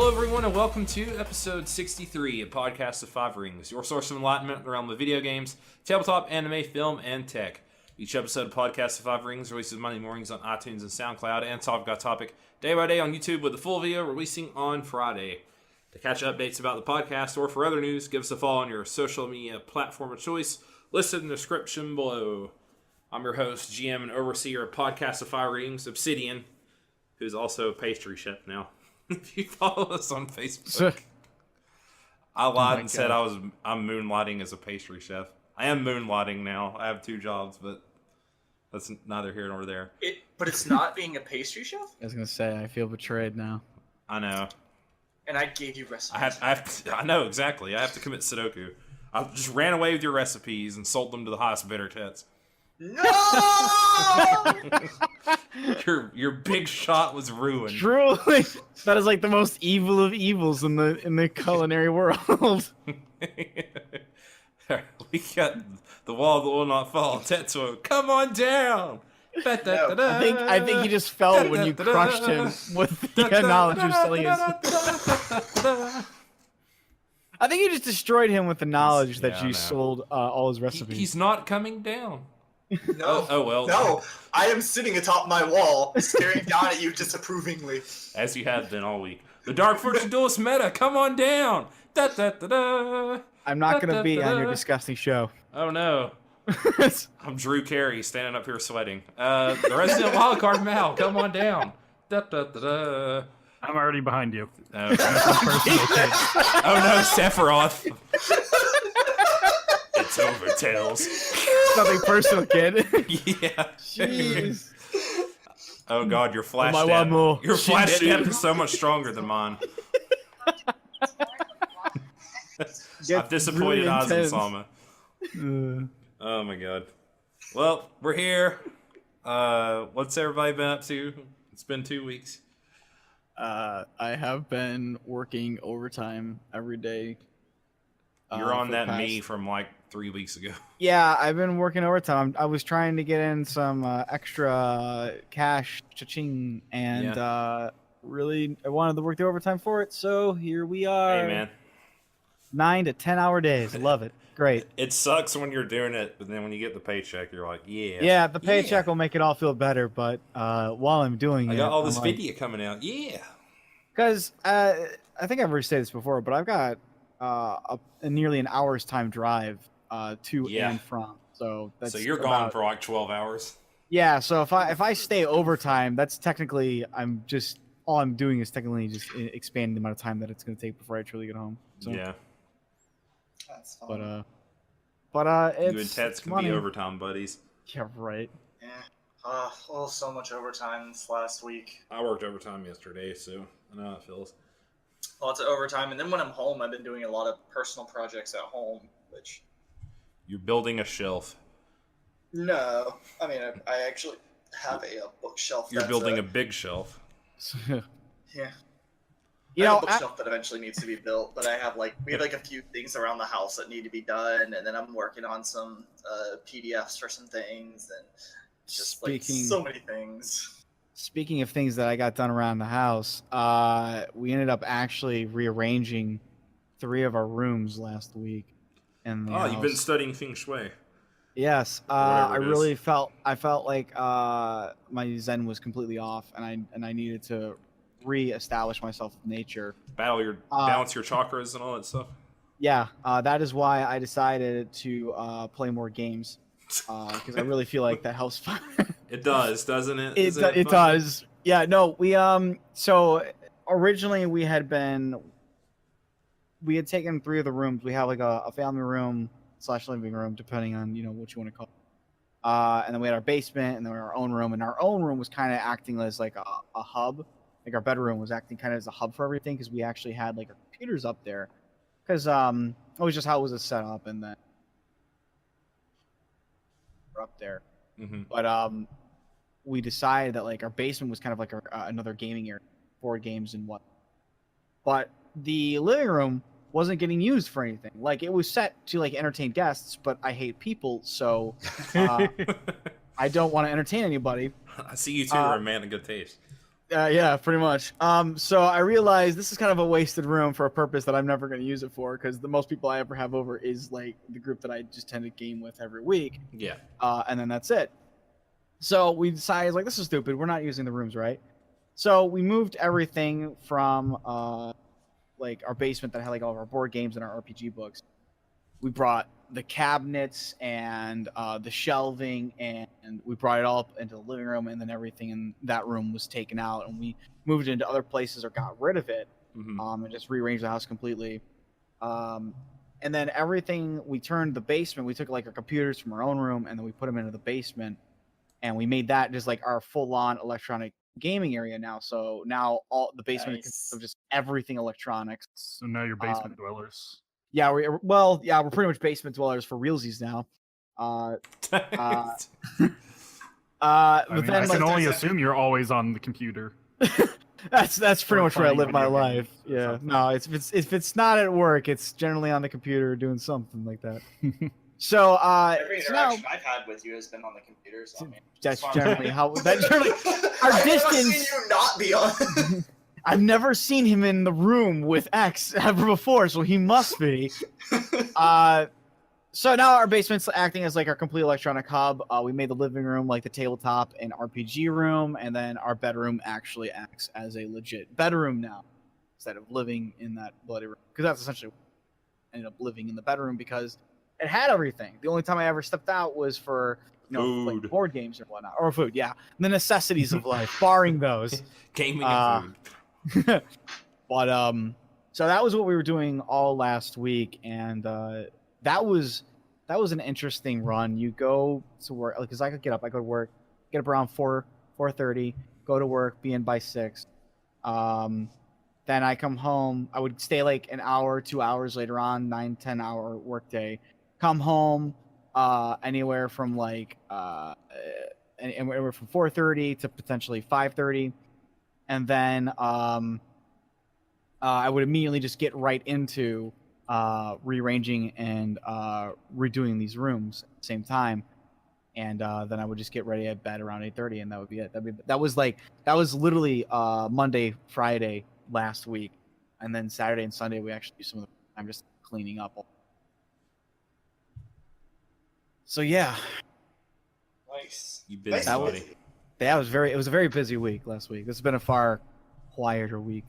everyone, and welcome to episode 63 of Podcast of Five Rings, your source of enlightenment in the realm of video games, tabletop, anime, film, and tech. Each episode of Podcast of Five Rings releases Monday mornings on iTunes and SoundCloud, and Talk Got Topic day by day on YouTube, with the full video releasing on Friday. To catch updates about the podcast or for other news, give us a follow on your social media platform of choice, listed in the description below. I'm your host, GM, and overseer of Podcast of Five Rings, Obsidian, who's also a pastry chef now. If you follow us on Facebook. I lied and said I'm moonlighting as a pastry chef. I am moonlighting now. I have two jobs, but that's neither here nor there. But it's not being a pastry chef? I was going to say, I feel betrayed now. I know. And I gave you recipes. I know, exactly. I have to commit Sudoku. I just ran away with your recipes and sold them to the highest bidder tits. No! Your big shot was ruined. Truly, that is like the most evil of evils in the culinary world. We got the wall that will not fall. Tetsuo, come on down. I think he just fell when you crushed him with the knowledge of Celia's. I think you just destroyed him with the knowledge that you sold all his recipes. He's not coming down. No. Oh well. No, I am sitting atop my wall, staring down at you disapprovingly. As you have been all week. The Dark Fortune Duelist meta, come on down. I'm not going to be on your disgusting show. Oh no. I'm Drew Carey, standing up here sweating. The Resident Wildcard Mao, come on down. I'm already behind you. Oh, oh no, Sephiroth. It's over, Tails. Nothing personal, kid. Yeah. Jeez. Oh god, your flash depth. Your flash depth is so much stronger than mine. I've disappointed Oz and Sama. Oh my god. Well, we're here. What's everybody been up to? It's been 2 weeks. I have been working overtime every day. You're on that me from like 3 weeks ago. Yeah, I've been working overtime. I was trying to get in some extra cash, cha-ching, and really I wanted to work the overtime for it, so here we are. Hey, man. 9 to 10 hour days. Love it. Great. It sucks when you're doing it, but then when you get the paycheck, you're like, yeah. Yeah, the paycheck will make it all feel better, but while I'm doing it... I got all this video coming out. Yeah. Because I think I've already said this before, but I've got nearly an hour's time drive to and from. So you're gone for like 12 hours. Yeah, so if I stay overtime, that's technically all I'm doing is technically just expanding the amount of time that it's going to take before I truly get home. So, yeah. That's fun. But it's you and Tets can be overtime buddies. Yeah, right. Yeah. So much overtime this last week. I worked overtime yesterday, so I know how it feels. Lots of overtime, and then when I'm home, I've been doing a lot of personal projects at home, which... You're building a shelf. No. I mean, I actually have a bookshelf. You're building a big shelf. Yeah. You I know, have a bookshelf that eventually needs to be built, but we have a few things around the house that need to be done, and then I'm working on some PDFs for some things, and just so many things. Speaking of things that I got done around the house, we ended up actually rearranging 3 of our rooms last week. You've been studying Feng Shui. Yes, I felt like my Zen was completely off, and I needed to re-establish myself with nature. Balance your chakras and all that stuff. Yeah, that is why I decided to play more games, because I really feel like that helps. It does, doesn't it? It does. Yeah, no, we so originally we had taken 3 of the rooms. We have like a family room / living room, depending on what you want to call it. And then we had our basement, and then our own room. And our own room was kind of acting as like a hub. Like our bedroom was acting kind of as a hub for everything, because we actually had like our computers up there. Because it was just how it was set up, and then we're up there. Mm-hmm. But we decided that like our basement was kind of like another gaming area, board games and what. But the living room wasn't getting used for anything. Like, it was set to like entertain guests, but I hate people, so I don't want to entertain anybody. I see you two are a man of good taste. Yeah, pretty much. So I realized this is kind of a wasted room for a purpose that I'm never going to use it for, because the most people I ever have over is like the group that I just tend to game with every week. Yeah. And then that's it. So we decided, like, this is stupid. We're not using the rooms, right? So we moved everything from like our basement that had like all of our board games and our RPG books. We brought the cabinets and the shelving, and we brought it all up into the living room, and then everything in that room was taken out, and we moved it into other places or got rid of it, and just rearranged the house completely. And then everything, we turned the basement, we took like our computers from our own room, and then we put them into the basement, and we made that just like our full-on electronic gaming area now. So now all the basement consists of just everything electronics. So now you're basement dwellers. Yeah, we're pretty much basement dwellers for realsies now. I But mean, then I can like, only assume you're always on the computer. that's pretty much where I playing live my video life. games or Yeah, something. no, if it's not at work, it's generally on the computer doing something like that. So Every so now, interaction I've had with you has been on the computer. So I mean, that's as far as generally I- how that generally our I've never distance. seen you not be on. I've never seen him in the room with X ever before, so he must be. So now our basement's acting as like our complete electronic hub. We made the living room like the tabletop and RPG room, and then our bedroom actually acts as a legit bedroom now, instead of living in that bloody room. Because that's essentially what I ended up living in the bedroom, because it had everything. The only time I ever stepped out was for like Food. board games or whatnot, or food. Yeah, the necessities of life, barring those. Gaming and food. But so that was what we were doing all last week, and that was an interesting run. You go to work, because I could get up, I go to work, get up around 4:30, go to work, be in by 6. Then I come home. I would stay like an hour, 2 hours later on, 9-10 hour workday. Come home, anywhere from like anywhere from 4:30 to potentially 5:30, and then I would immediately just get right into rearranging and redoing these rooms at the same time, and then I would just get ready at bed around 8:30, and that would be it. That was literally Monday, Friday last week, and then Saturday and Sunday we actually do some of the time just cleaning up. So yeah, Nice. You busy, Nice. buddy. it was a very busy week last week. This has been a far quieter week.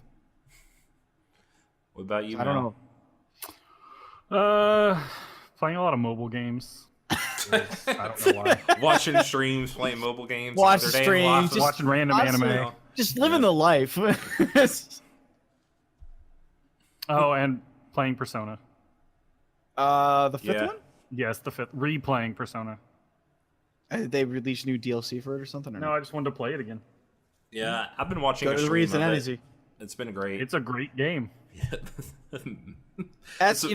What about you, I don't Mel? know. Playing a lot of mobile games. I don't know why. Watching streams, playing mobile games. Watch another day in the life streams, of- just Watching random honestly, anime. Just living the life. Oh, and playing Persona. The fifth Yeah. one? Yes, the 5th. Replaying Persona. Did they release new DLC for it or something? Or No, I just wanted to play it again. Yeah, I've been watching Go a to the stream reason, of it. Energy. It's been great. It's a great game. That's So-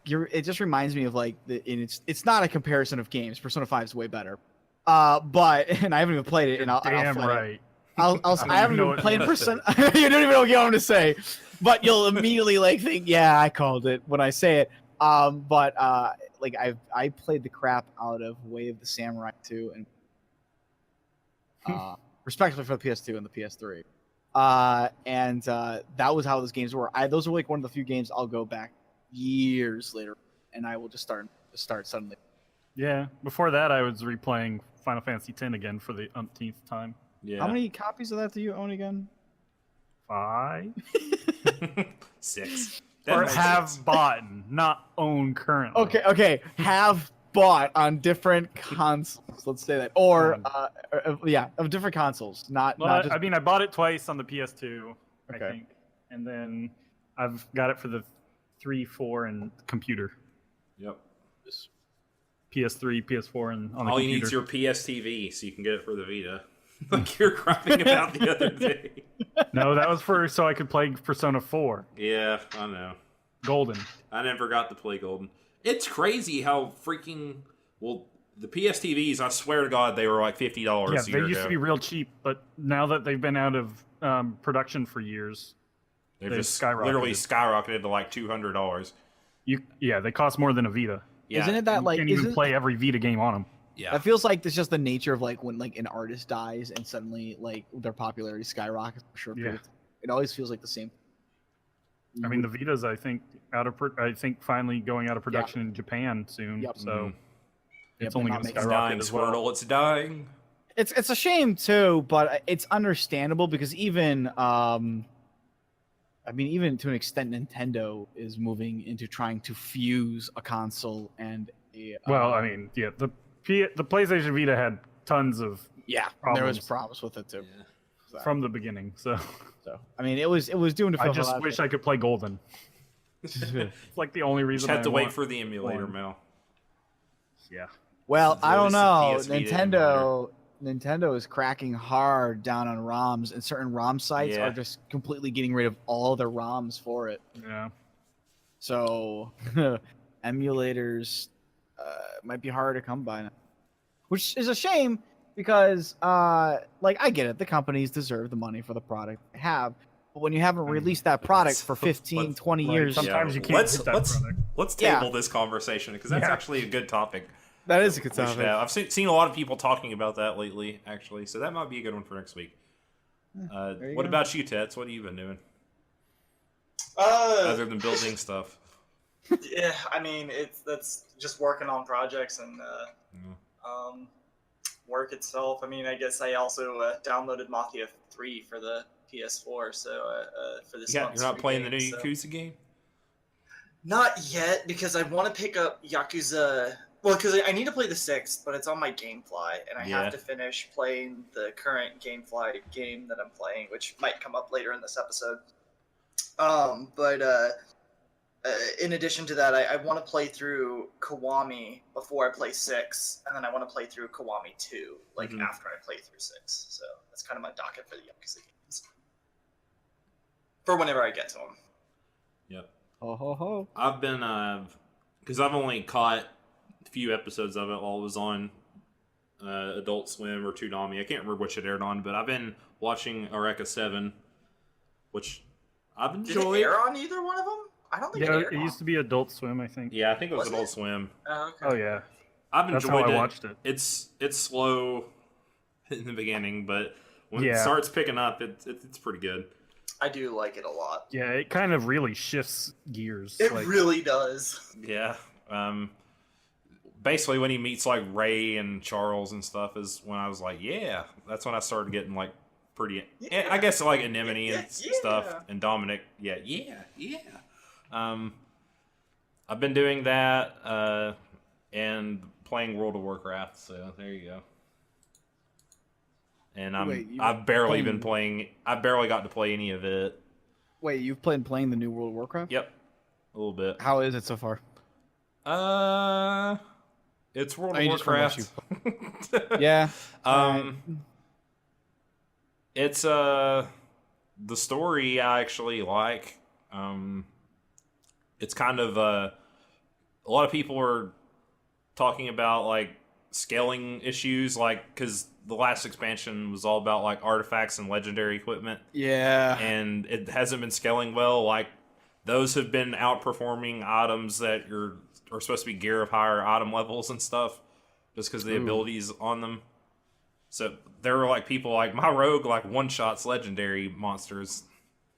it just reminds me of like it's not a comparison of games. Persona 5 is way better. But and I haven't even played it, and I'll Damn fight it. right. I haven't know even what played you Persona. You don't even know what I'm going to say, but you'll immediately like think, yeah, I called it when I say it. But like I played the crap out of Way of the Samurai 2, and respectively for the PS2 and the PS3. And that was how those games were. Those were like one of the few games I'll go back years later, and I will just start suddenly. Yeah. Before that, I was replaying Final Fantasy X again for the umpteenth time. Yeah. How many copies of that do you own again? 5? 6. Or That have makes sense. bought, not own currently. Okay. Have bought on different consoles. Let's say that, or of different consoles. Not just. I mean, I bought it twice on the PS2, I Okay. think, and then I've got it for the 3, 4, and computer. Yep. PS3, PS4, and on the All you computer. need is your PS TV, so you can get it for the Vita. Like you're crying about the other day. No, that was for so I could play Persona 4 Yeah, I know. Golden. I never got to play Golden. It's crazy how freaking the PS TVs. I swear to God, they were like $50 Yeah, a they year used ago. to be real cheap, but now that they've been out of production for years, They've they've just skyrocketed. literally skyrocketed to like $200. they cost more than a Vita. Yeah, Isn't it that You like can't even play every Vita game on them. Yeah. That feels like it's just the nature of like when like an artist dies and suddenly like their popularity skyrockets for a short period of time. It always feels like the same. I mean, the Vita's I think finally going out of production in Japan soon. Yep. So it's but only not going to making It's dying, skyrocket as well. Squirtle. It's dying. It's a shame too, but it's understandable because even even to an extent, Nintendo is moving into trying to fuse a console and a. Well, I mean, yeah, the PlayStation Vita had tons of there was problems problems with it too. Yeah. So, from the beginning. So I mean, it was doing. I just wish I could play Golden. It's like the only reason. Just have I to wait want for the emulator, one. Mel. Yeah. Well, It's I don't always know. the PS Vita Nintendo is cracking hard down on ROMs, and certain ROM sites Yeah. are just completely getting rid of all their ROMs for it. Yeah. So emulators might be hard to come by now, which is a shame because like I get it, the companies deserve the money for the product they have, but when you haven't released that product for 15, 20 Right, years, sometimes you can't hit that product. Let's table this conversation because that's actually a good topic. that is a good We should topic. have. I've seen a lot of people talking about that lately, actually, so that might be a good one for next week. you What go. about you, Tets? What have you been doing Uh, other than building stuff? yeah, I mean, that's just working on projects and work itself. I mean, I guess I also downloaded Mafia 3 for the PS4, so for this You're month's not free playing the game, new so- Yakuza game? Not yet, because I want to pick up Yakuza. Well, because I need to play the 6th, but it's on my GameFly, and I Yeah. have to finish playing the current GameFly game that I'm playing, which might come up later in this episode. But in addition to that, I want to play through Kiwami before I play 6, and then I want to play through Kiwami 2, like Mhm. after I play through 6. So that's kind of my docket for the Yakuza games. For whenever I get to them. Yep. Ho ho ho! I've been because I've only caught a few episodes of it while it was on Adult Swim or Toonami. I can't remember which it aired on, but I've been watching Eureka 7, which I've Did enjoyed. it air on either one of them? I don't think Yeah, it aired it used on. to be Adult Swim, I think. Yeah, I think it was Was Adult it? Swim. Oh, okay. Oh yeah. I've That's enjoyed how I it. watched it. It's slow in the beginning, but when it Yeah. starts picking up, it's pretty good. I do like it a lot. Yeah, it kind of really shifts gears. It like, really does. Yeah. Basically, when he meets like Ray and Charles and stuff is when I was like, yeah, that's when I started getting like pretty. Yeah. I guess like Anemone and Yeah. stuff and Dominic. Yeah. I've been doing that and playing World of Warcraft. So there you go. And I've barely been playing. I barely got to play any of it. Wait, you've playing the new World of Warcraft? Yep, a little bit. How is it so far? It's World I of mean, just from what Warcraft. Yeah. It's the story I actually like. It's kind of a lot of people are talking about like scaling issues, like because the last expansion was all about like artifacts and legendary equipment, Yeah. and it hasn't been scaling well. Like those have been outperforming items that are supposed to be gear of higher item levels and stuff, just because the abilities on them. So there were like people like my rogue like one shots legendary monsters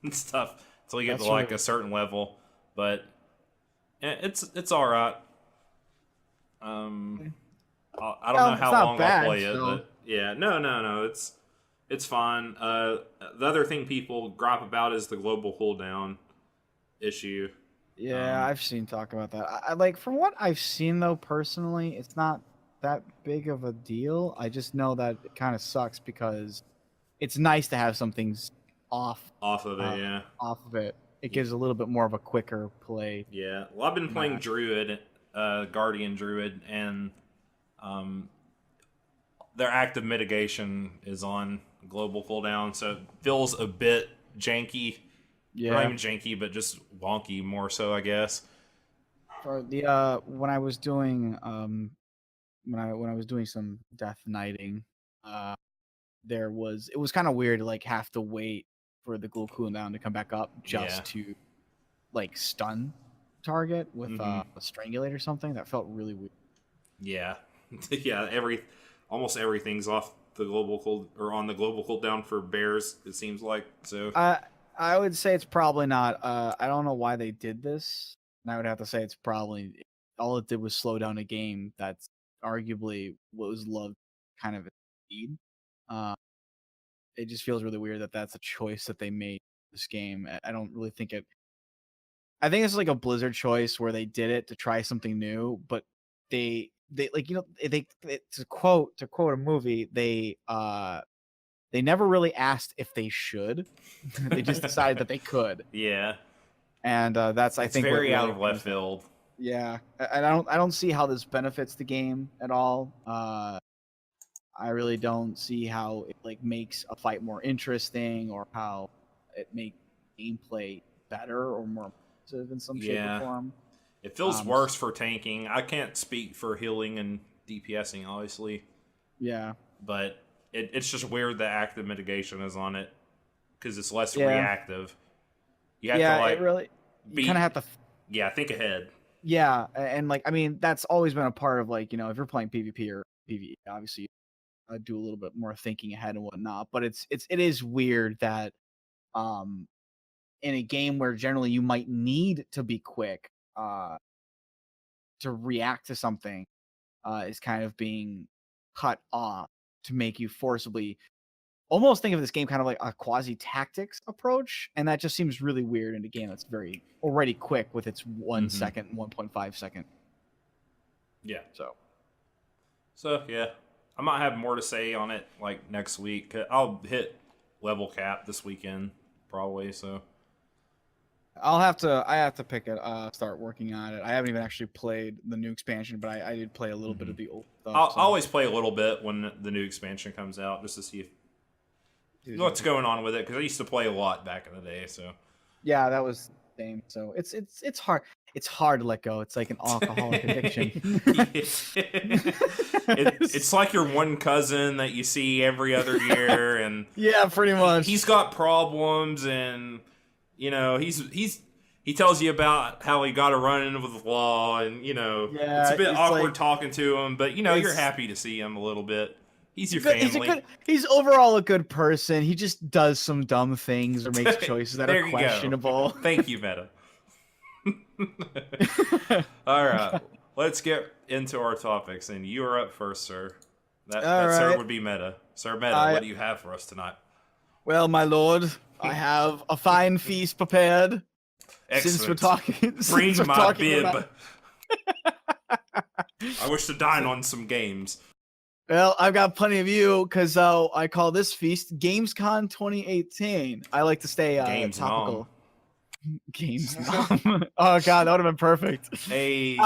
and stuff until you get That's to like really- a certain level, but it's all right. I don't know It's how not long bad, I'll play it, so- but yeah, no, it's fine. The other thing people gripe about is the global cooldown issue. Yeah, I've seen talk about that. I like from what I've seen though personally, it's not that big of a deal. I just know that it kind of sucks because it's nice to have some things off Off of it, yeah. of it. It gives a little bit more of a quicker play. Yeah, well, I've been playing Match. Druid, Guardian Druid, and their active mitigation is on global cooldown, so it feels a bit janky. Yeah. Not even janky, but just wonky more so, I guess. For the when I was doing when I was doing some death knighting, it was kind of weird to like have to wait for the global cooldown to come back up just to like stun target with Mhm. a strangulate or something. That felt really weird. Yeah, Yeah, almost everything's off the global cold or on the global cooldown for bears. It seems like so. I would say it's probably not. I don't know why they did this, and I would have to say it's probably all it did was slow down a game that's arguably what was loved kind of indeed. It just feels really weird that that's a choice that they made this game. I don't really think it. I think it's like a Blizzard choice where they did it to try something new, but they like they to quote a movie they never really asked if they should. They just decided that they could. Yeah, and that's I it's think very what out really of left field. Yeah, I don't see how this benefits the game at all. I really don't see how it like makes a fight more interesting or how it makes gameplay better or more immersive in some shape or form. It feels worse for tanking. I can't speak for healing and DPSing, obviously. Yeah, but it's just weird that active mitigation is on it because it's less reactive. You have to like it really. You kind of have to. Think ahead. Yeah, and like I mean that's always been a part of like if you're playing PvP or PvE, obviously you do a little bit more thinking ahead and whatnot. But it is weird that in a game where generally you might need to be quick to react to something is kind of being cut off to make you forcibly almost think of this game kind of like a quasi tactics approach, and that just seems really weird in a game that's very already quick with its 1 second, 1.5 second. Yeah. So yeah, I might have more to say on it like next week. I'll hit level cap this weekend probably. So I have to pick it, start working on it. I haven't even actually played the new expansion, but I did play a little bit of the old stuff. I'll always play a little bit when the new expansion comes out just to see if what's going on with it, because I used to play a lot back in the day. So yeah, that was the same. So it's hard. It's hard to let go. It's like an alcoholic addiction. It's like your one cousin that you see every other year, and yeah, pretty much. He's got problems, and he tells you about how he got a run in with the law, and it's a bit awkward like, talking to him, but you're happy to see him a little bit. He's your family. He's overall a good person. He just does some dumb things or makes choices that are questionable. Thank you, Meta. All right, let's get into our topics, and you are up first, sir. That sir would be Meta. Sir Meta, what do you have for us tonight? Well, my lord, I have a fine feast prepared. Excellent. Since we're talking, bring my bib. I wish to dine on some games. Well, I've got plenty of you because I call this feast Gamescom 2018. I like to stay topical. Gamescom. Oh god, that would have been perfect. Hey.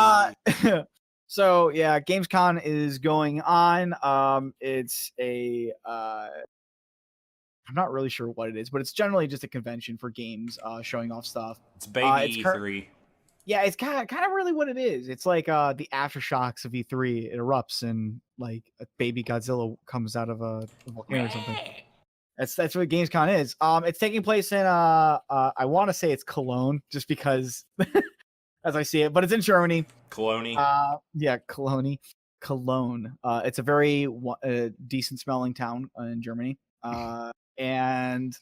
So yeah, Gamescom is going on. It's a I'm not really sure what it is, but it's generally just a convention for games, showing off stuff. It's baby E3. Yeah, it's kind of really what it is. It's like the aftershocks of E3. It erupts and like a baby Godzilla comes out of a volcano or something. That's what Gamescom is. It's taking place in I want to say it's Cologne, just because as I see it, but it's in Germany. Cologne. Yeah, Cologne. It's a very decent smelling town in Germany. And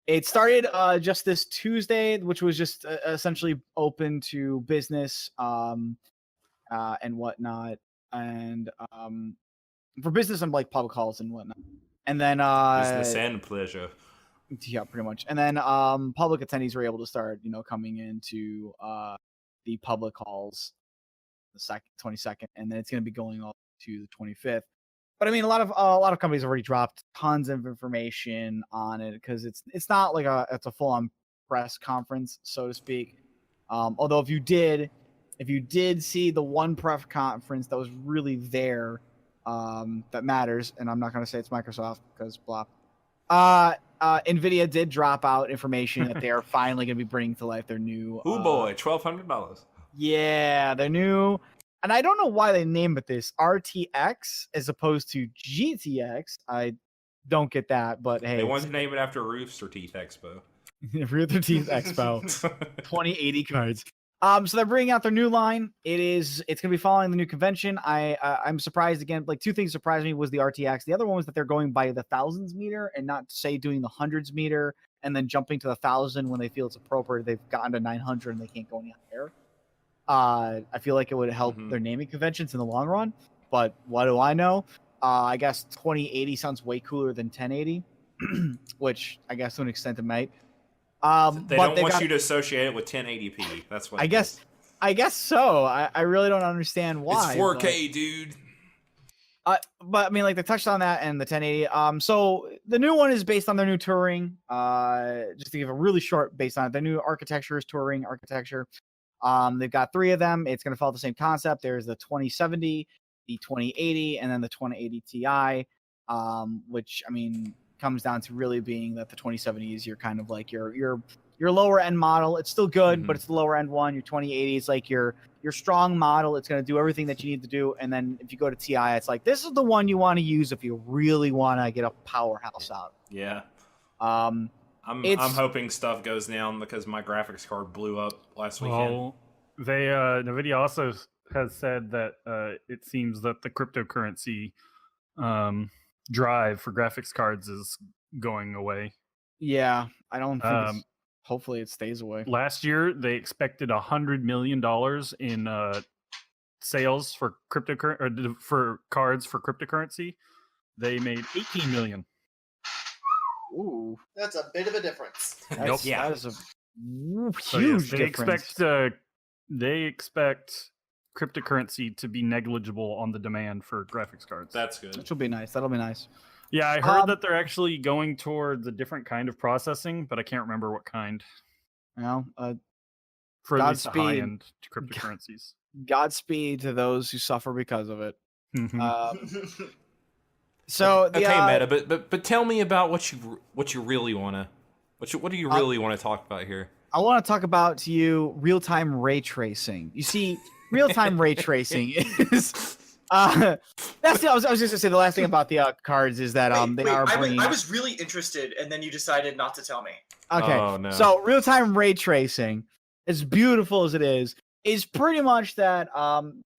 it started just this Tuesday, which was just essentially open to business and whatnot, and for business and like public halls and whatnot. And then business and pleasure. Yeah, pretty much. And then public attendees were able to start, coming into the public halls the 22nd, and then it's going to be going all to the 25th. But I mean, a lot of companies have already dropped tons of information on it because it's not like it's a full on press conference, so to speak. Although if you did see the one press conference that was really there, that matters, and I'm not going to say it's Microsoft because blah. Nvidia did drop out information that they are finally going to be bringing to life their new. Oh boy, $1,200. Yeah, their new. And I don't know why they named it this RTX as opposed to GTX. I don't get that, but hey. They wanted to name it after Rooster Teeth Expo. Rooster Teeth Expo. 2080 cards. So they're bringing out their new line. It's gonna be following the new convention. I'm surprised again. Like, two things surprised me was the RTX. The other one was that they're going by the thousands meter and not, say, doing the hundreds meter and then jumping to the 1,000 when they feel it's appropriate. They've gotten to 900 and they can't go any higher. I feel like it would help their naming conventions in the long run. But what do I know? I guess 2080 sounds way cooler than 1080, which I guess to an extent it might. They don't want you to associate it with 1080p. That's what I guess. I guess so. I really don't understand why. It's 4K, dude. But I mean, like, they touched on that and the 1080. So the new one is based on their new Turing. Just to give a really short based on it, the new architecture is Turing architecture. They've got 3 of them. It's going to follow the same concept. There's the 2070, the 2080, and then the 2080 Ti. Which, I mean, comes down to really being that the 2070 is your kind of like your lower end model. It's still good, but it's the lower end one. Your 2080 is like your strong model. It's going to do everything that you need to do. And then if you go to Ti, it's like, this is the one you want to use if you really want to get a powerhouse out. Yeah. I'm hoping stuff goes down because my graphics card blew up last weekend. Well, NVIDIA also has said that it seems that the cryptocurrency drive for graphics cards is going away. Yeah, I don't think hopefully it stays away. Last year they expected $100 million in sales for for cards for cryptocurrency. They made 18 million. Ooh, That's a bit of a difference. that is a huge difference. They expect cryptocurrency to be negligible on the demand for graphics cards. That's good. Which will be nice. That'll be nice. Yeah, I heard that they're actually going towards a different kind of processing, but I can't remember what kind. You know, For at least the Godspeed. high-end cryptocurrencies. Godspeed to those who suffer because of it. Mhm. So the, okay, Meta, but tell me about what you really wanna what do you really want to talk about here? I want to talk about to you real-time ray tracing. You see, real-time ray tracing is that's the, I was just gonna say the last thing about the cards is that I was really interested, and then you decided not to tell me. Okay, Oh, no. So real-time ray tracing, as beautiful as it is pretty much that.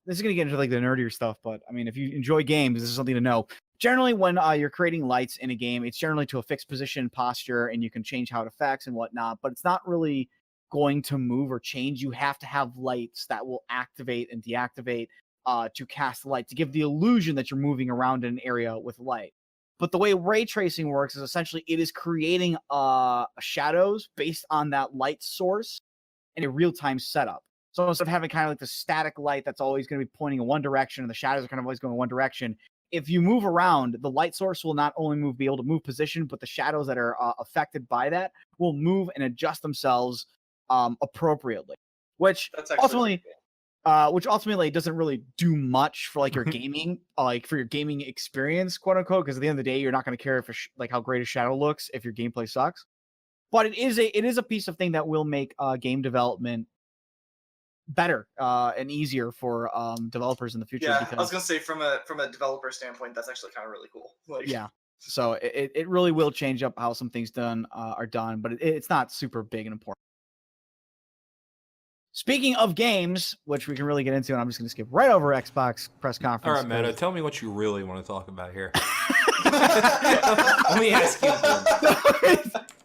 This is gonna get into like the nerdier stuff, but I mean, if you enjoy games, this is something to know. Generally, when you're creating lights in a game, it's generally to a fixed position, posture, and you can change how it affects and whatnot, but it's not really going to move or change. You have to have lights that will activate and deactivate to cast light, to give the illusion that you're moving around in an area with light. But the way ray tracing works is essentially it is creating shadows based on that light source in a real-time setup. So instead of having kind of like the static light that's always going to be pointing in one direction and the shadows are kind of always going in one direction, if you move around, the light source will not only be able to move position, but the shadows that are affected by that will move and adjust themselves appropriately. Which ultimately doesn't really do much for like your gaming, like for your gaming experience, quote unquote. Because at the end of the day, you're not going to care if like how great a shadow looks if your gameplay sucks. But it is a piece of thing that will make game development better and easier for developers in the future. Yeah, because, I was gonna say from a developer standpoint, that's actually kind of really cool. Like, yeah, so it really will change up how some things are done, but it's not super big and important. Speaking of games, which we can really get into, and I'm just gonna skip right over Xbox press All conference. right, Meta, tell me what you really want to talk about here. Let me ask you.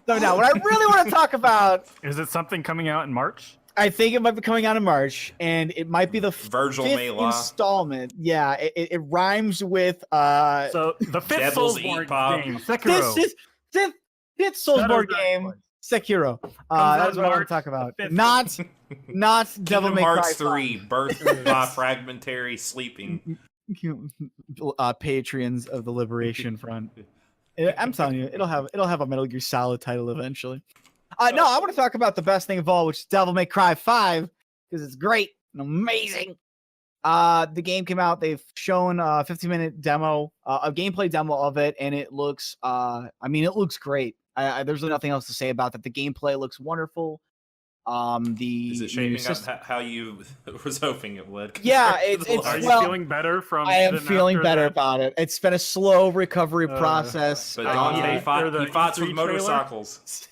So now, what I really want to talk about, Is it something coming out in March? I think it might be coming out in March, and it might be the Virgil fifth Mela. installment. Yeah, it rhymes with So the fifth Devil's Soulsborne Epop. game, Sekiro. this is fifth Soulsborne game, Sekiro. That is what I want to talk about. Not Devil Kingdom May Cry Hearts 3, birthed by fragmentary sleeping. Patreons of the Liberation Front. I'm telling you, it'll have a Metal Gear Solid title eventually. No, I want to talk about the best thing of all, which is Devil May Cry 5, because it's great and amazing. The game came out. They've shown a 15-minute demo, a gameplay demo of it, and it looks. It looks great. There's really nothing else to say about that. The gameplay looks wonderful. Is it shaping up how you was hoping it would? Yeah, it's Are you well, feeling better from? I am than feeling after better that? about it. It's been a slow recovery process. But Dante after the he fights with E3 trailer? motorcycles.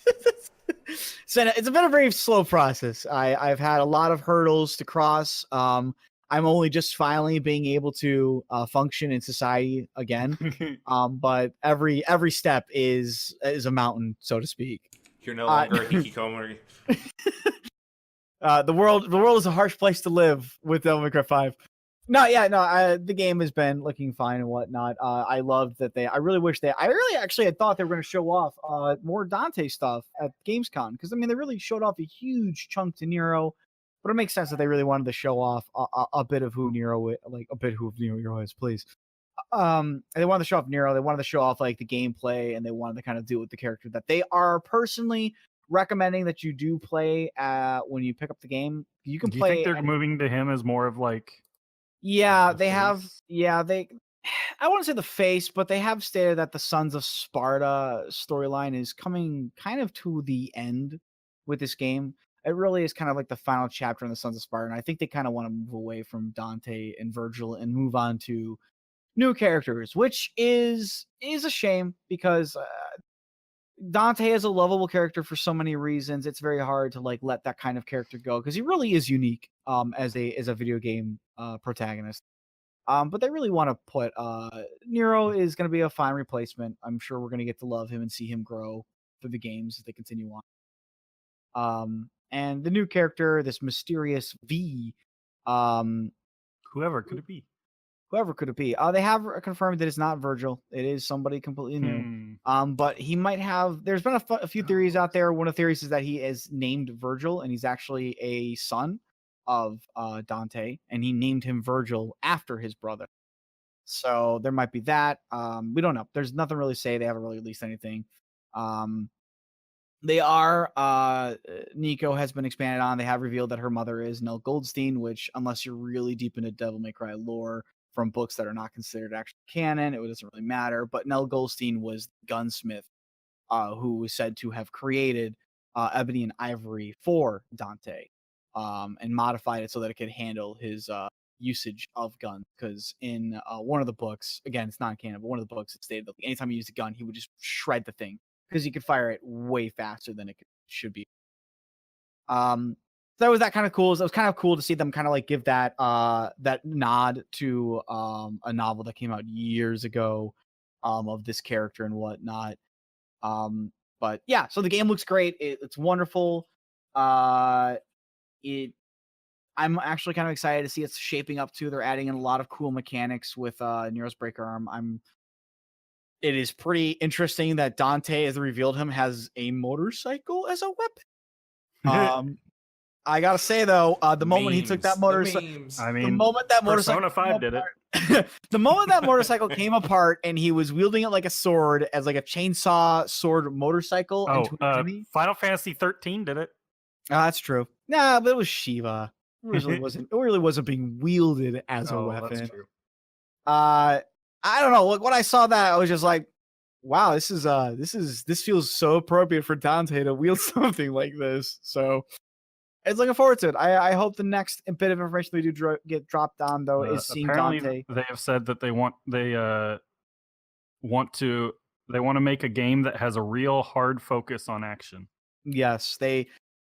it's been a very slow process. I've had a lot of hurdles to cross. I'm only just finally being able to function in society again. But every step is a mountain, so to speak. You're no longer a hikikomori. The world is a harsh place to live with Devil May Cry 5. The game has been looking fine and whatnot. I loved that I really actually had thought they were going to show off more Dante stuff at Gamescom, because I mean they really showed off a huge chunk to Nero, but it makes sense that they really wanted to show off a bit of who Nero is, please. They wanted to show off Nero. They wanted to show off like the gameplay, and they wanted to kind of do with the character that they are personally recommending that you do play when you pick up the game. You can Do play. you think they're moving to him as more of like? Yeah, the they have. face? Yeah, I wouldn't say the face, but they have stated that the Sons of Sparta storyline is coming kind of to the end with this game. It really is kind of like the final chapter in the Sons of Sparta, and I think they kind of want to move away from Dante and Virgil and move on to new characters, which is a shame because Dante is a lovable character for so many reasons. It's very hard to like let that kind of character go because he really is unique as a video game protagonist. But they really want to put Nero is going to be a fine replacement. I'm sure we're going to get to love him and see him grow through the games as they continue on. And the new character, this mysterious V, Whoever could it be? whoever could it be? They have confirmed that it's not Virgil. It is somebody completely new. But he might have. There's been a few theories out there. One of the theories is that he is named Virgil, and he's actually a son of Dante, and he named him Virgil after his brother. So there might be that. We don't know. There's nothing really to say. They haven't really released anything. They are. Nico has been expanded on. They have revealed that her mother is Nell Goldstein, which, unless you're really deep into Devil May Cry lore from books that are not considered actual canon, it doesn't really matter. But Nell Goldstein was the gunsmith who was said to have created ebony and ivory for Dante, and modified it so that it could handle his usage of guns. Because in one of the books, again, it's not canon, but one of the books, it stated that anytime he used a gun, he would just shred the thing because he could fire it way faster than should be. So that was that kind of cool. So it was kind of cool to see them kind of like give that that nod to a novel that came out years ago of this character and whatnot. But yeah, so the game looks great. It's wonderful. I'm actually kind of excited to see it's shaping up to. They're adding in a lot of cool mechanics with Nero's breaker arm. It is pretty interesting that Dante, as revealed him, has a motorcycle as a weapon. I gotta say though, the moment he took that motorcycle, I mean, the moment that motorcycle, Persona 5 did it. the moment that motorcycle came apart and he was wielding it like a sword, as like a chainsaw sword motorcycle. Final Fantasy 13 did it. That's true. Nah, but it was Shiva. It really wasn't being wielded as a weapon. That's true. I don't know. Like when I saw that, I was just like, wow, this feels so appropriate for Dante to wield something like this. So it's looking forward to it. I hope the next bit of information we do get dropped on though is seeing Dante. They have said that they want to make a game that has a real hard focus on action. Yes,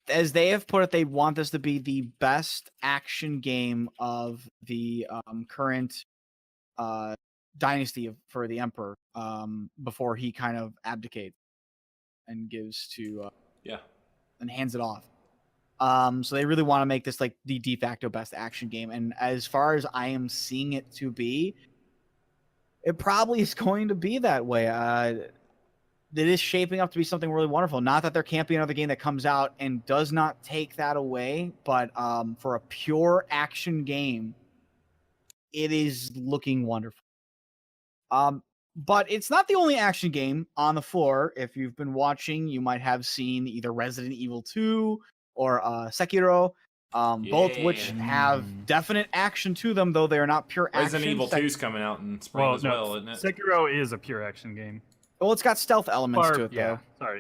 as they have put it, they want this to be the best action game of the current dynasty for the Emperor before he kind of abdicates and gives to and hands it off. So they really want to make this like the de facto best action game, and as far as I am seeing it to be, it probably is going to be that way. It is shaping up to be something really wonderful. Not that there can't be another game that comes out and does not take that away, but for a pure action game, it is looking wonderful. But it's not the only action game on the floor. If you've been watching, you might have seen either Resident Evil 2 or Sekiro, both which have definite action to them, though they are not pure action. Resident Evil 2 is coming out in spring as well, isn't it? Sekiro is a pure action game. Well, it's got stealth elements to it, though. Sorry,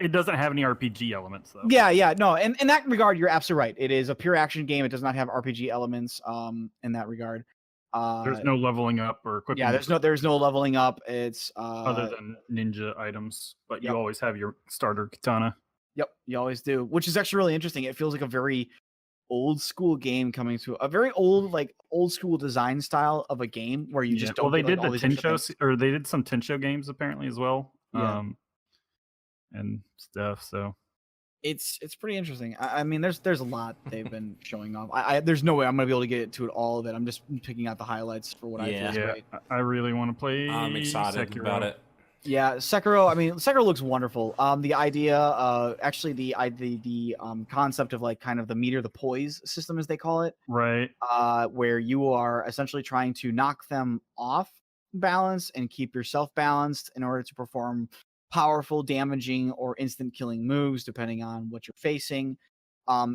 it doesn't have any RPG elements, though. Yeah, no. In that regard, you're absolutely right. It is a pure action game. It does not have RPG elements. In that regard, there's no leveling up or equipment. Yeah, there's no leveling up. It's other than ninja items, but you always have your starter katana. Yep, you always do, which is actually really interesting. It feels like a very old school game coming to a very old school design style of a game where you just don't. Well, they get, like, did all the these extra Tensho, things. or they did some Tensho games apparently as well. Yeah. And stuff. So It's pretty interesting. I mean, there's a lot they've been showing off. There's no way I'm gonna be able to get to it all of it. I'm just picking out the highlights for what I feel is yeah, great. I really want to play. I'm excited Sekiro. about it. Yeah, Sekiro. I mean, Sekiro looks wonderful. The idea, actually, the concept of like kind of the meter, the poise system, as they call it, Right. where you are essentially trying to knock them off balance and keep yourself balanced in order to perform powerful, damaging, or instant killing moves, depending on what you're facing,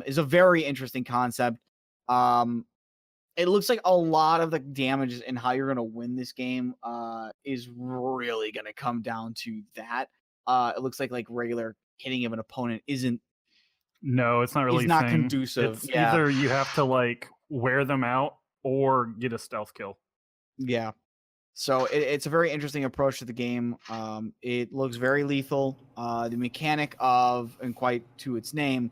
is a very interesting concept. It looks like a lot of the damage and how you're going to win this game is really going to come down to that. It looks like regular hitting of an opponent isn't. No, it's not really Is not a thing. conducive. It's Yeah. either you have to like wear them out or get a stealth kill. Yeah. So it's a very interesting approach to the game. It looks very lethal. The mechanic of, and quite to its name,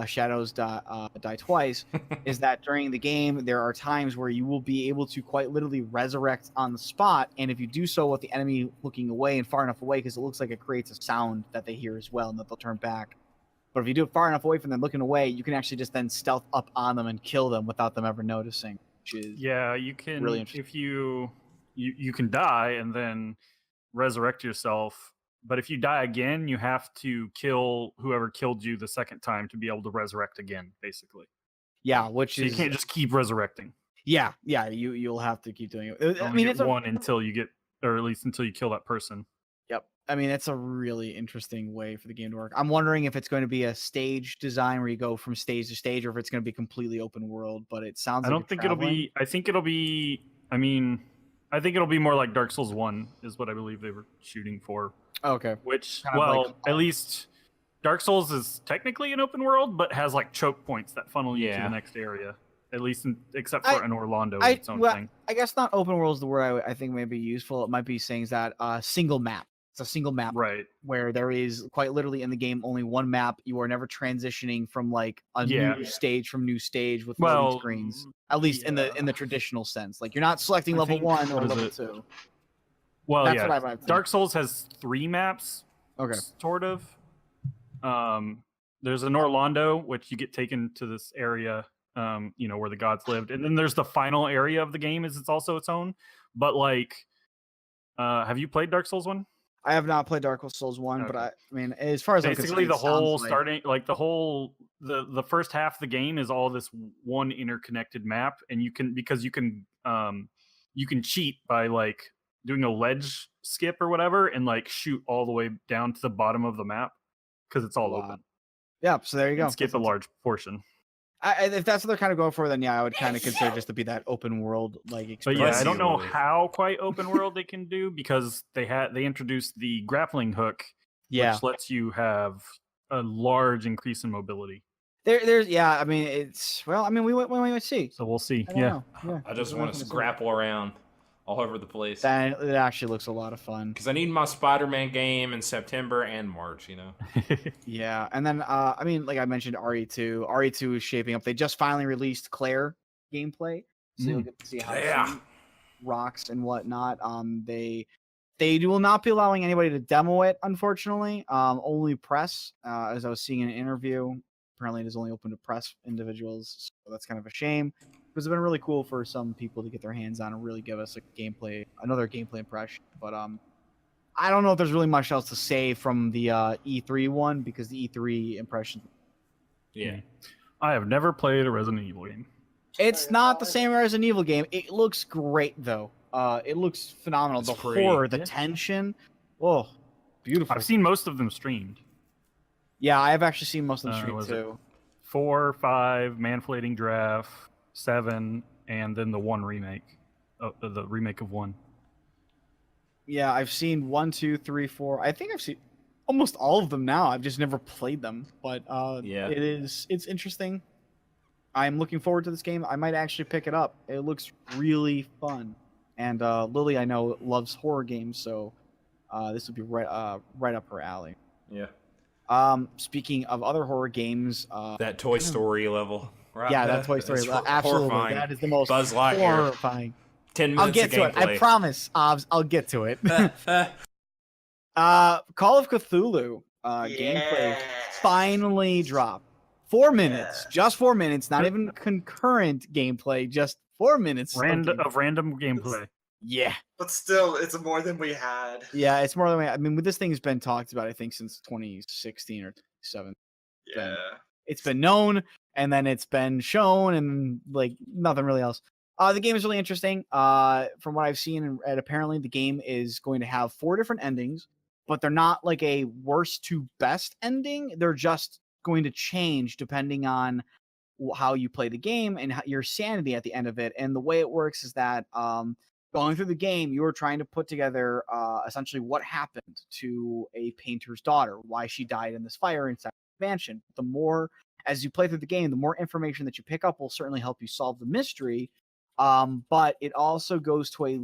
Shadows Die Twice, is that during the game, there are times where you will be able to quite literally resurrect on the spot. And if you do so with the enemy looking away and far enough away, because it looks like it creates a sound that they hear as well and that they'll turn back. But if you do it far enough away from them looking away, you can actually just then stealth up on them and kill them without them ever noticing. Which is You can really interesting. if you can die and then resurrect yourself. But if you die again, you have to kill whoever killed you the second time to be able to resurrect again, basically. Yeah, which So is you can't just keep resurrecting. Yeah, you'll have to keep doing it. You I only mean, get it's a, one until you get, or at least until you kill that person. Yep. I mean, it's a really interesting way for the game to work. I'm wondering if it's going to be a stage design where you go from stage to stage, or if it's going to be completely open world. But it sounds. I don't think it'll be. I think it'll be. I mean, I think it'll be more like Dark Souls 1 is what I believe they were shooting for. Okay. Which, Kind of well, like- at least Dark Souls is technically an open world, but has like choke points that funnel you to Yeah. the next area. At least, except for in Orlando, I- its own well, thing. I guess not open world is the word I think may be useful. It might be saying that single map. It's a single map Right. where there is quite literally in the game only one map. You are never transitioning from like a Yeah. new stage with Well, loading screens. At least in yeah. the traditional sense, like you're not selecting I level think- 1 or what is level it? 2. Well, That's yeah. what I think. Dark Souls has 3 maps. Okay. Sort of. There's an Orlando, which you get taken to this area, where the gods lived, and then there's the final area of the game is it's also its own. But like, have you played Dark Souls 1? I have not played Dark Souls 1, but Okay. I mean, as far as I'm Basically, concerned, the it sounds whole like- starting, like the whole the first half of the game is all this one interconnected map, and you can cheat by like doing a ledge skip or whatever, and like shoot all the way down to the bottom of the map because it's all Wow. open. Yeah, so there you go. And skip a large portion. If that's what they're kind of going for, then yeah, I would kind of consider just to be that open world like But experience. yeah, Bless I don't you, know Louis. how quite open world they can do because they introduced the grappling hook, Yeah, which lets you have a large increase in mobility. there's yeah. I mean, we might see. So we'll see. I don't Yeah. know. Yeah, I just we're want not to gonna see. grapple around all over the place. That it actually looks a lot of fun. Because I need my Spider-Man game in September and March, Yeah, and then I mean, like I mentioned, RE2. RE2 is shaping up. They just finally released Claire gameplay, so you'll get to see how Yeah. she rocks and whatnot. They will not be allowing anybody to demo it, unfortunately. Only press. As I was seeing in an interview, apparently it is only open to press individuals. So that's kind of a shame. Because it's been really cool for some people to get their hands on and really give us another gameplay impression. But I don't know if there's really much else to say from the E3 one because the E3 impression. Yeah. I have never played a Resident Evil game. It's not the same as an Evil game. It looks great though. It looks phenomenal. It's The pretty. horror, the Yeah. tension. Oh, beautiful. I've seen most of them streamed. Yeah, I have actually seen most of the stream was it- too. 4, 5, Manflating Giraffe, 7, and then the 1 remake. The remake of 1. Yeah, I've seen 1, 2, 3, 4. I think I've seen almost all of them now. I've just never played them, but Yeah. it's interesting. I'm looking forward to this game. I might actually pick it up. It looks really fun, and Lily I know loves horror games, so this would be right up her alley. Yeah. Speaking of other horror games, That Toy Story level. Right? yeah, that Toy Story, It's absolutely, horrifying. that is the most Buzz Lightyear. horrifying. 10 I'll minutes get of to it. I gameplay. promise. I'll get to it. Call of Cthulhu gameplay finally dropped. 4 minutes, just 4 minutes, not even concurrent gameplay, just 4 minutes Of random gameplay. Yeah, But still, it's more than we had. yeah, it's more than I mean. This thing's been talked about, I think, since 2016 or 2007. Yeah. It's been known, and then it's been shown, and like nothing really else. The game is really interesting. From what I've seen, and apparently the game is going to have 4 different endings, but they're not like a worst to best ending. They're just going to change depending on how you play the game and your sanity at the end of it. And the way it works is that going through the game, you are trying to put together essentially what happened to a painter's daughter, why she died in this fire inside the mansion. The more as you play through the game, the more information that you pick up will certainly help you solve the mystery. But it also goes to a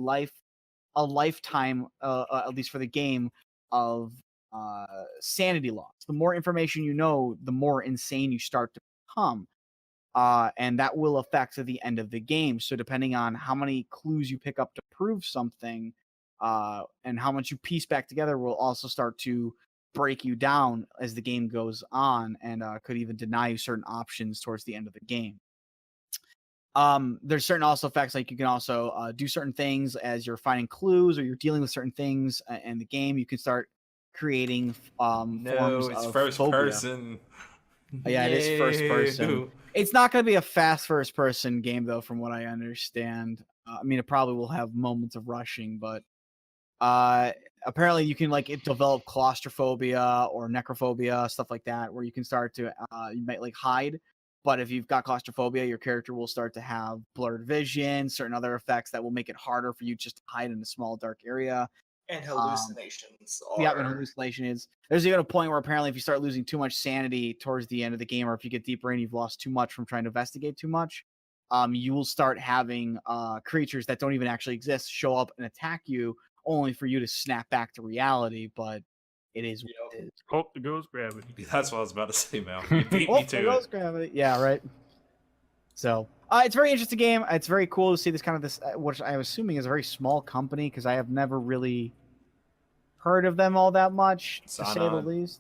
lifetime, at least for the game, of sanity loss. The more information you know, the more insane you start to become. And that will affect the end of the game. So depending on how many clues you pick up to prove something, and how much you piece back together will also start to break you down as the game goes on, and could even deny you certain options towards the end of the game. There's certain also effects, like you can also do certain things as you're finding clues or you're dealing with certain things in the game. You can start creating forms it's of first phobia. person. Yeah, it is first person. It's not going to be a fast first person game, though, from what I understand. I mean, it probably will have moments of rushing, but apparently you can develop claustrophobia or necrophobia, stuff like that, where you can start to you might hide. But if you've got claustrophobia, your character will start to have blurred vision, certain other effects that will make it harder for you just to hide in a small dark area. And hallucinations Yeah, and hallucination is. There's even a point where apparently if you start losing too much sanity towards the end of the game, or if you get deeper in, you've lost too much from trying to investigate too much, you will start having creatures that don't even actually exist show up and attack you, only for you to snap back to reality. But it is what it is. Oh, there goes gravity. That's what I was about to say, Mel. You beat me There to goes it. gravity. Yeah, right. So it's a very interesting game. It's very cool to see this which I'm assuming is a very small company, because I have never really heard of them all that much, to say the least.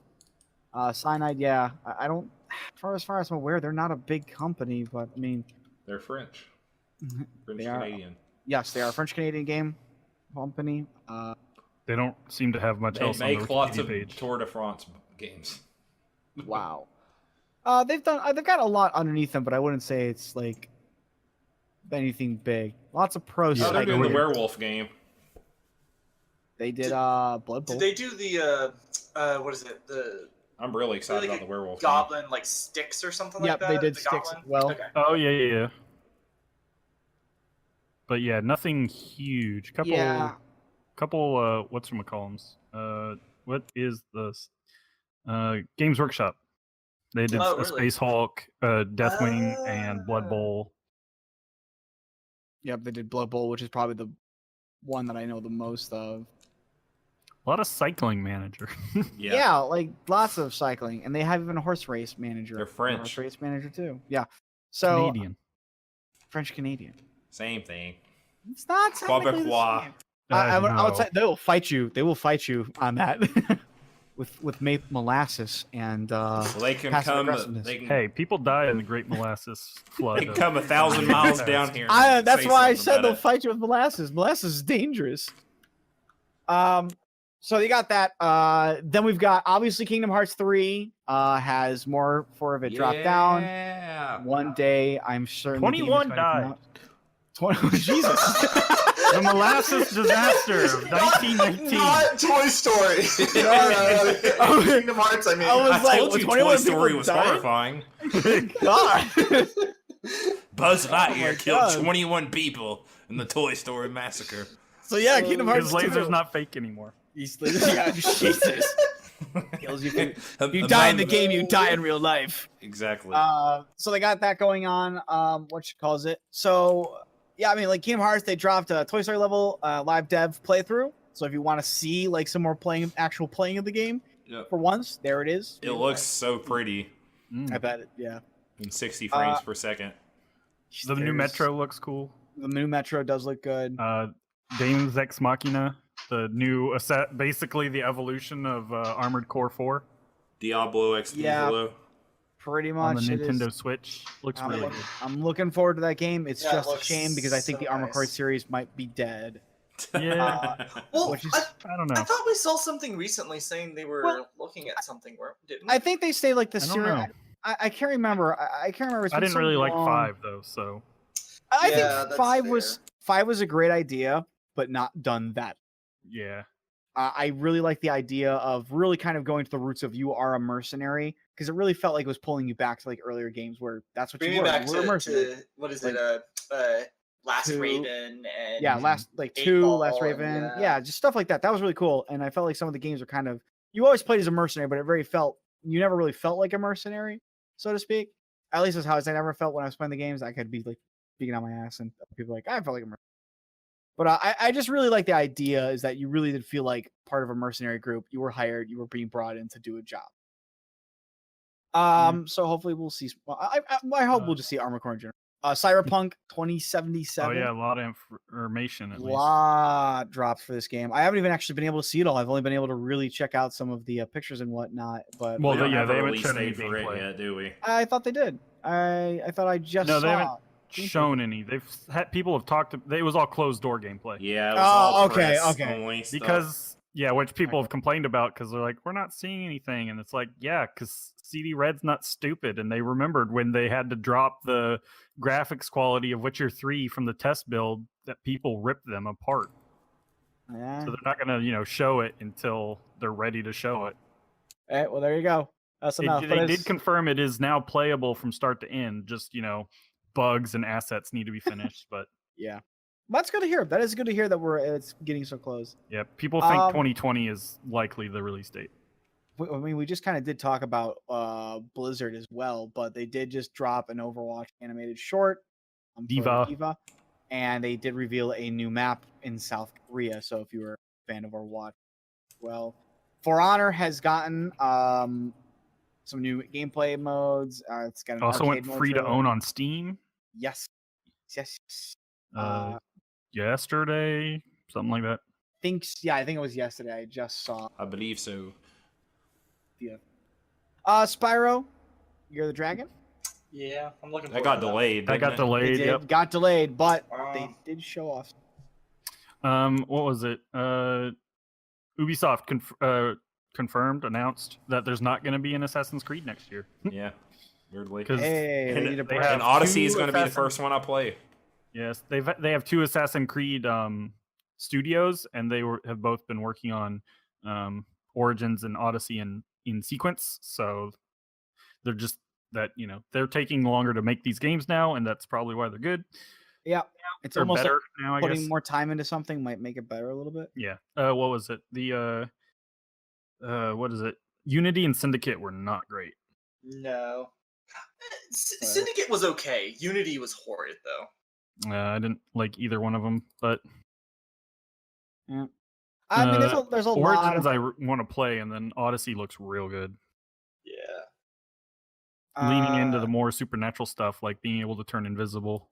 Cyanide, yeah. I don't, as far as I'm aware, they're not a big company, but I mean, They're French. They are. Canadian. Yes, they are a French-Canadian game company. They don't seem to have much They else on the make lots Wikipedia of page. Tour de France games. Wow. They've got a lot underneath them, but I wouldn't say it's anything big. Lots of pro Oh, stuff. they're doing the werewolf game. They did Blood Bowl. Did they do the what is it? I'm really excited about the werewolf goblin sticks or something like that? Yep, they did the sticks goblin? as well. Okay. Oh yeah. But yeah, nothing huge. Couple whatchamacallums. What is this? Games Workshop. They did Oh, a really? Space Hulk, Deathwing, and Blood Bowl. Yep, they did Blood Bowl, which is probably the one that I know the most of. A lot of cycling manager. Yeah, lots of cycling, and they have even a horse race manager. They're French. Horse race manager too. Yeah. So Canadian. French Canadian. Same thing. It's not technically the Quebecois. same. I would say they will fight you. They will fight you on that with molasses and Well, they can passive come. aggressiveness. They can, Hey, people die in the Great Molasses Flood. they can come 1,000 miles down here. That's why I said they'll it. fight you with molasses. Molasses is dangerous. So you got that. Then we've got obviously Kingdom Hearts 3 has more of it dropped down. Yeah. One day, I'm certain. 21 died. 20. Jesus. The Molasses Disaster of 1919. Not Toy Story. Kingdom Hearts. I mean, I was I like, told you 21 Toy Story people was died? horrifying. God. Buzz Lightyear killed God. 21 people in the Toy Story massacre. So yeah, Kingdom Hearts. His laser's 2. not fake anymore. Yeah, Jesus. Kills you. You die in the game, you die in real life. Exactly. So they got that going on. What you calls it? So yeah, I mean, Kingdom Hearts, they dropped a Toy Story level live dev playthrough. So if you want to see some more actual playing of the game, Yep. For once, there it is. It looks so pretty I bet it. Yeah. in 60 frames per second. The new Metro looks cool. The new Metro does look good. Deus Ex Machina, the new basically the evolution of Armored Core 4 Diablo X Diablo. Pretty on much the it is. Nintendo Switch. Looks really good. I'm looking forward to that game. It's Yeah, it just a looks shame because I think so the Armored Core nice. series might be dead. Yeah, Well, Which is- I don't know. I thought we saw something recently saying they were Well, looking at something. Didn't we? I think they say like the I don't series. know. I can't remember. I can't remember. It's I been didn't so really like long. 5 though, so I Yeah, think that's five was a great idea, but not done that. yeah. I really like the idea of really kind of going to the roots of you are a mercenary because it really felt like it was pulling you back to like earlier games where that's what Bring you me were. back You were a mercenary. to what is Like, it? Last 2. Raven and Yeah, last like 8 2, Ball Last and, Raven. Yeah, just stuff like that. That was really cool, and I felt like some of the games were kind of you always played as a mercenary, but it very felt you never really felt like a mercenary, so to speak. At least that's how I never felt when I was playing the games. I could be like speaking on my ass, and people were like I felt like a mercenary. But I just really like the idea is that you really did feel like part of a mercenary group. You were hired, you were being brought in to do a job. So hopefully we'll see. Well, I hope we'll just see Armored Core in general. Cyberpunk 2077. Oh yeah, a lot of information at least. Lot drops for this game. I haven't even actually been able to see it all. I've only been able to really check out some of the pictures and whatnot. But Well, We don't yeah, have they a haven't release shown any date for it gameplay. yet, do we? I thought they did. I thought I just No, saw. they haven't shown any. They've had people have talked. It was all closed door gameplay. Yeah, it was Oh, all okay, press okay. only stuff. Because which people have complained about because they're like, we're not seeing anything, and it's like, yeah, because CD Red's not stupid, and they remembered when they had to drop the graphics quality of Witcher 3 from the test build that people ripped them apart. Yeah. So they're not gonna show it until they're ready to show it. All right, well, there you go. That's enough. They did confirm it is now playable from start to end. Just bugs and assets need to be finished, but Yeah. That's good to hear. That is good to hear that it's getting so close. yeah, people think 2020 is likely the release date. I mean, we just kind of did talk about Blizzard as well, but they did just drop an Overwatch animated short, for Diva, and they did reveal a new map in South Korea. So if you were a fan of Overwatch, well, For Honor has gotten some new gameplay modes. It's got an also arcade went mode free to it. own on Steam. Yes. Yesterday, something like that. I think it was yesterday. I just saw. I believe so. Spyro, You're the Dragon. Yeah, I'm looking. That got delayed. That got didn't it? delayed. Yep. Got delayed, but they did show off. What was it? Ubisoft announced that there's not going to be an Assassin's Creed next year. Yeah, weirdly. Because Hey, they need a break. And Odyssey is two going to be the Assassin- first one I play. Yes, they have 2 Assassin's Creed studios, and they have both been working on Origins and Odyssey in sequence. So they're just they're taking longer to make these games now, and that's probably why they're good. Yeah, it's They're almost better like now. I putting guess. more time into something might make it better a little bit. Yeah. What was it? The what is it? Unity and Syndicate were not great. No. Syndicate was okay. Unity was horrid though. I didn't like either one of them, but Yeah. I mean, there's a lot. Origins I want to play, and then Odyssey looks real good. Yeah. Leaning into the more supernatural stuff, like being able to turn invisible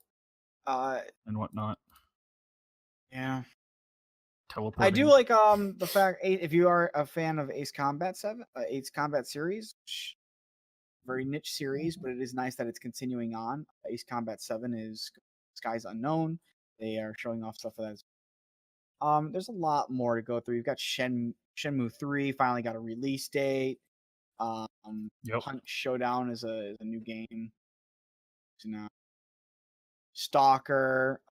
and whatnot. Yeah. Teleporting. I do like the fact if you are a fan of Ace Combat series, very niche series, but it is nice that it's continuing on. Ace Combat 7 is Skies Unknown. They are showing off stuff for that. There's a lot more to go through. You've got Shenmue 3 finally got a release date. Hunt Showdown is a new game. So now Stalker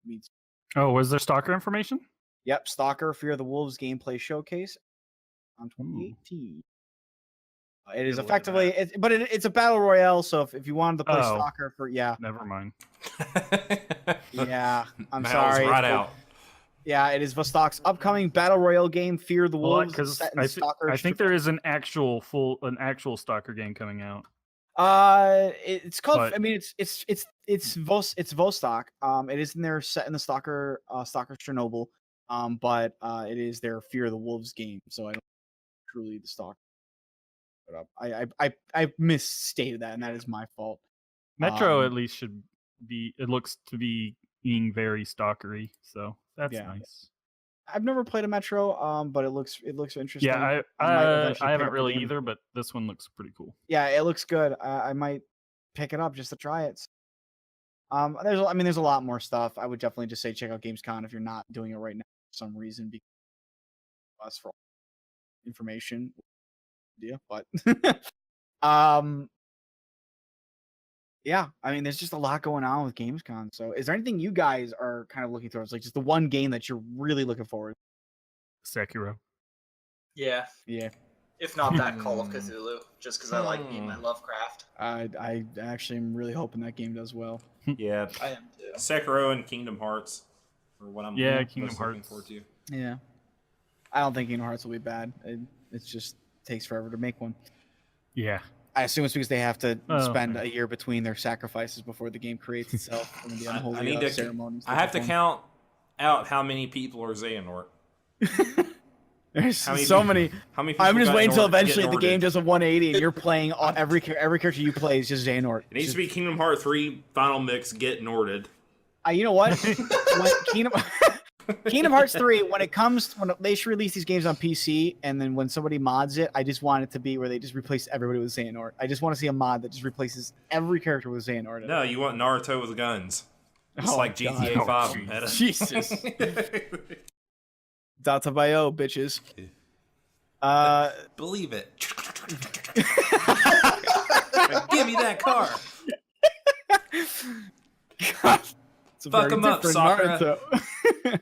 meets. Oh, was there Stalker information? Yep, Stalker Fear the Wolves gameplay showcase on 2018. It is effectively, it's a battle royale. So if you wanted to play Stalker Never mind. Yeah, I'm Mal's sorry. right out. Yeah, it is Vostok's upcoming battle royale game, Fear the Wolves. Because I think there is an actual Stalker game coming out. It's called. But, I mean, it's Vostok. It is in there set in the Stalker Chernobyl. But it is their Fear the Wolves game. So I don't. truly the stock. But I misstated that, and that is my fault. Metro Um, at least should be. It looks to be being very stalkery, so that's Yeah. nice. I've never played a Metro, but it looks interesting. Yeah, might eventually I pick haven't up the really game. either, but this one looks pretty cool. Yeah, it looks good. I might pick it up just to try it. There's a lot more stuff. I would definitely just say check out Gamescom if you're not doing it right now for some reason because for information. Yeah, but yeah, I mean, there's just a lot going on with Gamescom. So, is there anything you guys are kind of looking towards, like just the one game that you're really looking forward? Sekiro. Yeah. Yeah, If not that, Call of Cthulhu, just because I like me and my Lovecraft. I actually am really hoping that game does well. Yeah, I am too. Sekiro and Kingdom Hearts are what I'm Kingdom most looking Hearts. forward to. Yeah, I don't think Kingdom Hearts will be bad. It just takes forever to make one. Yeah. I assume it's because they have to Oh, spend okay. a year between their sacrifices before the game creates itself and the unholy I need to. ceremonies. I have to count out how many people are Xehanort. There's How many so people- many. How many? People I'm just got waiting until Nord- get eventually the Norded? game does a 180 and you're playing on every character you play is just Xehanort. It needs to be Kingdom Hearts 3 Final Mix Get Norded. You know what? Kingdom Hearts 3, when they should release these games on PC, and then when somebody mods it, I just want it to be where they just replace everybody with Xehanort. I just want to see a mod that just replaces every character with Xehanort. No, you want Naruto with guns. Just Oh, like GTA God. 5 meta. Jesus. Databayo, bitches. Believe it. Give me that car. God, it's a Fuck very 'em up, different Sakura. Naruto.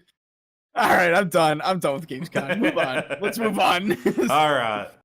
All right, I'm done. I'm done with Gamescom. Move on. Let's move on. All right.